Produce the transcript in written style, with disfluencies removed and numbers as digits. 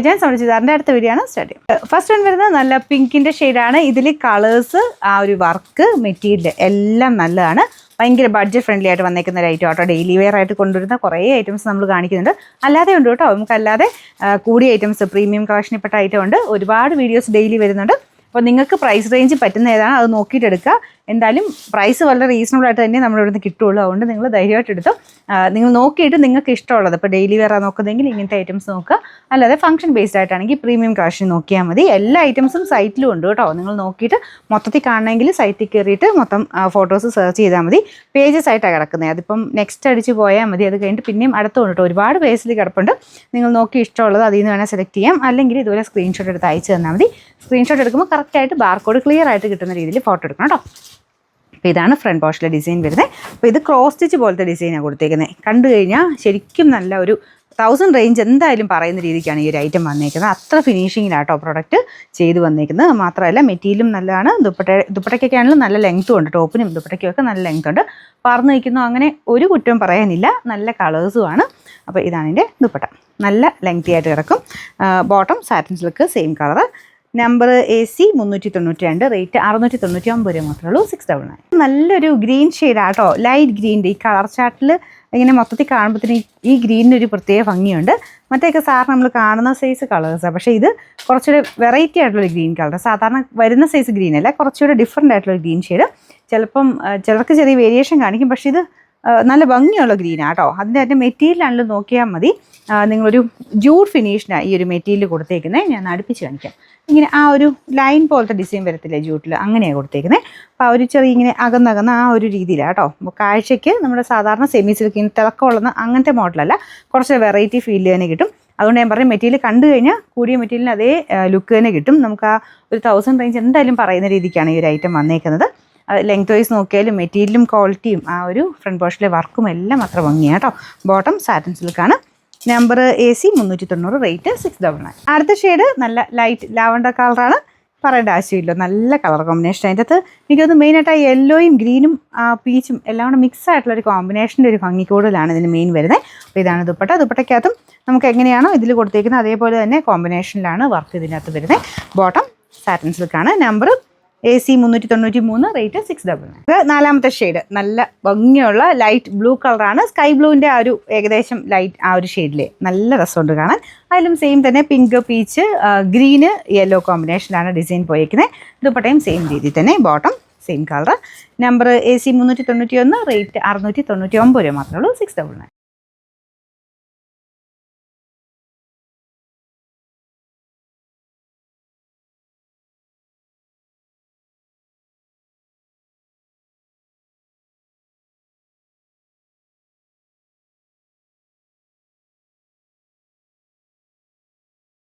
ഞാൻ സമർജിതാറിൻ്റെ അടുത്ത വീഡിയോ ആണ് സ്റ്റാർട്ട് ചെയ്യുന്നത്. ഫസ്റ്റ് വൺ വരുന്നത് നല്ല പിങ്കിൻ്റെ ഷെയ്ഡാണ്. ഇതിൽ കളേഴ്സ്, ആ ഒരു വർക്ക്, മെറ്റീരിയൽ എല്ലാം നല്ലതാണ്. ഭയങ്കര ബഡ്ജറ്റ് ഫ്രണ്ട്ലി ആയിട്ട് വന്നേക്കുന്ന ഒരു ഐറ്റം കേട്ടോ. ഡെയിലി വെയർ ആയിട്ട് കൊണ്ടുവരുന്ന കുറേ ഐറ്റംസ് നമ്മൾ കാണിക്കുന്നുണ്ട്. അല്ലാതെ ഉണ്ട് കേട്ടോ, നമുക്കല്ലാതെ കൂടിയ ഐറ്റംസ്, പ്രീമിയം കളക്ഷനിൽപ്പെട്ട ഐറ്റം ഉണ്ട്. ഒരുപാട് വീഡിയോസ് ഡെയിലി വരുന്നുണ്ട്. അപ്പോൾ നിങ്ങൾക്ക് പ്രൈസ് റേഞ്ച് പറ്റുന്ന ഏതാണ് അത് നോക്കിയിട്ട് എടുക്കുക. എന്തായാലും പ്രൈസ് വളരെ റീസണബിൾ ആയിട്ട് തന്നെ നമ്മുടെ ഇവിടുന്ന് കിട്ടുള്ളൂ. അതുകൊണ്ട് നിങ്ങൾ ധൈര്യമായിട്ട് എടുത്തോ. നിങ്ങൾ നോക്കിയിട്ട് നിങ്ങൾക്ക് ഇഷ്ടമുള്ളത്, ഇപ്പോൾ ഡെയിലി വെയർ നോക്കുന്നതെങ്കിൽ ഇങ്ങനത്തെ ഐറ്റംസ് നോക്കുക. അല്ലാതെ ഫംഗ്ഷൻ ബേസ്ഡ് ആയിട്ടാണെങ്കിൽ പ്രീമിയം കളക്ഷൻ നോക്കിയാൽ മതി. എല്ലാ ഐറ്റംസും സൈറ്റിലും ഉണ്ട് കേട്ടോ. നിങ്ങൾ നോക്കിയിട്ട് മൊത്തത്തിൽ കാണണമെങ്കിൽ സൈറ്റിൽ കയറിയിട്ട് മൊത്തം ഫോട്ടോസ് സെർച്ച് ചെയ്താൽ മതി. പേജസ് ആയിട്ടാണ് കിടക്കുന്നത്. അതിപ്പം നെക്സ്റ്റ് അടിച്ച് പോയാൽ മതി. അത് കഴിഞ്ഞിട്ട് പിന്നെയും അടുത്തുണ്ട് കേട്ടോ. ഒരുപാട് പേജിൽ കിടപ്പുണ്ട്. നിങ്ങൾ നോക്കി ഇഷ്ടമുള്ളത് അതിൽ നിന്ന് വേണേൽ സെലക്ട് ചെയ്യാം. അല്ലെങ്കിൽ ഇതുപോലെ സ്ക്രീൻഷോട്ട് എടുത്ത് അയച്ചു തന്നാൽ മതി. സ്ക്രീൻഷോട്ട് എടുക്കുമ്പോൾ കറക്റ്റായിട്ട് ബാർകോഡ് ക്ലിയർ ആയിട്ട് കിട്ടുന്ന രീതിയിൽ ഫോട്ടോ എടുക്കണം കേട്ടോ. അപ്പോൾ ഇതാണ് ഫ്രണ്ട് പോർഷനിലെ ഡിസൈൻ വരുന്നത്. അപ്പോൾ ഇത് ക്രോസ് സ്റ്റിച്ച് പോലത്തെ ഡിസൈനാണ് കൊടുത്തേക്കുന്നത്. കണ്ടു കഴിഞ്ഞാൽ ശരിക്കും നല്ല ഒരു 1000 റേഞ്ച് എന്തായാലും പറയുന്ന രീതിക്കാണ് ഈ ഒരു ഐറ്റം വന്നേക്കുന്നത്. അത്ര ഫിനിഷിങ്ങിലാട്ടോ പ്രൊഡക്റ്റ് ചെയ്ത് വന്നേക്കുന്നത്. മാത്രമല്ല മെറ്റീരിയലും നല്ലതാണ്. ദുപ്പട്ടയ്ക്കൊക്കെ ആണെങ്കിലും നല്ല ലെങ്ത്തും ഉണ്ട്. ടോപ്പിനും ദുപ്പട്ടയ്ക്കൊക്കെ നല്ല ലെങ്ത് ഉണ്ട്. പറന്ന് നിൽക്കുന്നു, അങ്ങനെ ഒരു കുറ്റവും പറയാനില്ല. നല്ല കളേഴ്സുമാണ്. അപ്പോൾ ഇതാണ് ഇതിൻ്റെ ദുപ്പട്ട. നല്ല ലെങ്തി ആയിട്ട് കിടക്കും. Bottom satin silk same colour. Number AC 392, rate 699 രൂപ മാത്രമേ ഉള്ളൂ. 699. നല്ലൊരു ഗ്രീൻ ഷെയ്ഡാട്ടോ. ലൈറ്റ് ഗ്രീൻ്റെ ഈ കളർ ചാർട്ടിൽ ഇങ്ങനെ മൊത്തത്തിൽ കാണുമ്പോഴത്തേന് ഈ ഗ്രീനിന് ഒരു പ്രത്യേക ഭംഗിയുണ്ട്. മറ്റേയൊക്കെ സാറിന് നമ്മൾ കാണുന്ന സൈസ് കളേഴ്സാണ്. പക്ഷേ ഇത് കുറച്ചുകൂടെ വെറൈറ്റി ആയിട്ടുള്ളൊരു ഗ്രീൻ കളർ. സാധാരണ വരുന്ന സൈസ് ഗ്രീൻ അല്ല, കുറച്ചുകൂടെ ഡിഫറെൻ്റ് ആയിട്ടുള്ള ഗ്രീൻ ഷെയ്ഡ്. ചിലപ്പം ചിലർക്ക് ചെറിയ വേരിയേഷൻ കാണിക്കും. പക്ഷേ ഇത് നല്ല ഭംഗിയുള്ള ഗ്രീനാണ് കേട്ടോ. അതിൻ്റെ മെറ്റീരിയലാണെങ്കിലും നോക്കിയാൽ മതി. നിങ്ങളൊരു ജൂഡ് ഫിനിഷിനാണ് ഈ ഒരു മെറ്റീരിയൽ കൊടുത്തേക്കുന്നത്. ഞാൻ അടുപ്പിച്ച് കാണിക്കാം. ഇങ്ങനെ ആ ഒരു ലൈൻ പോലത്തെ ഡിസൈൻ വരത്തില്ലേ ജൂട്ടിൽ, അങ്ങനെയാണ് കൊടുത്തേക്കുന്നത്. അപ്പോൾ ആ ഒരു ചെറിയ ഇങ്ങനെ അകന്നകന്ന ആ ഒരു രീതിയിലാണ് കേട്ടോ. അപ്പോൾ കാഴ്ചയ്ക്ക് നമ്മുടെ സാധാരണ സെമി സിൽക്ക് തിളക്കമുള്ള അങ്ങനത്തെ മോഡലല്ല, കുറച്ച് വെറൈറ്റി ഫീൽ തന്നെ കിട്ടും. അതുകൊണ്ട് ഞാൻ പറയും മെറ്റീരിയൽ കണ്ടു കഴിഞ്ഞാൽ കൂടിയ മെറ്റീരിയലിന് അതേ ലുക്ക് തന്നെ കിട്ടും. നമുക്ക് ആ ഒരു 1000 റേഞ്ച് എന്തായാലും പറയുന്ന രീതിക്കാണ് ഈ ഒരു ഐറ്റം വന്നേക്കുന്നത്. ലെങ്ത് വൈസ് നോക്കിയാലും മെറ്റീരിയലും ക്വാളിറ്റിയും ആ ഒരു ഫ്രണ്ട് പോർഷനിലെ വർക്കും എല്ലാം അത്ര ഭംഗിയാണ് കേട്ടോ. ബോട്ടം സാറ്റിൻ സിൽക്കാണ്. Number AC 390, rate 699. അടുത്ത ഷെയ്ഡ് നല്ല ലൈറ്റ് ലാവണ്ടർ കളറാണ്. പറയേണ്ട ആവശ്യമില്ല, നല്ല കളർ കോമ്പിനേഷൻ. അതിൻ്റെ അകത്ത് എനിക്കൊന്ന് മെയിനായിട്ട് ആ യെല്ലോയും ഗ്രീനും പീച്ചും എല്ലാം കൂടെ മിക്സ് ആയിട്ടുള്ളൊരു കോമ്പിനേഷൻ്റെ ഒരു ഭംഗി കൂടുതലാണ് ഇതിന് മെയിൻ വരുന്നത്. അപ്പോൾ ഇതാണ് ദുപ്പട്ട. ദുപ്പട്ടയ്ക്കകത്തും നമുക്ക് എങ്ങനെയാണോ ഇതിൽ കൊടുത്തേക്കുന്നത് അതേപോലെ തന്നെ കോമ്പിനേഷനിലാണ് വർക്ക് ഇതിനകത്ത് വരുന്നത്. ബോട്ടം സാറ്റിൻ സിൽക്കാണ്. Number AC 393, rate 699. നാലാമത്തെ ഷെയ്ഡ് നല്ല ഭംഗിയുള്ള ലൈറ്റ് ബ്ലൂ കളറാണ്. സ്കൈ ബ്ലൂവിൻ്റെ ആ ഒരു ഏകദേശം ലൈറ്റ് ആ ഒരു ഷെയ്ഡിൽ നല്ല രസമുണ്ട് കാണാൻ. അതിലും സെയിം തന്നെ പിങ്ക്, പീച്ച്, ഗ്രീന്, യെല്ലോ കോമ്പിനേഷനിലാണ് ഡിസൈൻ പോയിരിക്കുന്നത്. ദുപ്പട്ടയും സെയിം രീതിയിൽ തന്നെ. Bottom same colour. Number AC 391, rate 699 രൂപ മാത്രമേ ഉള്ളൂ. 699.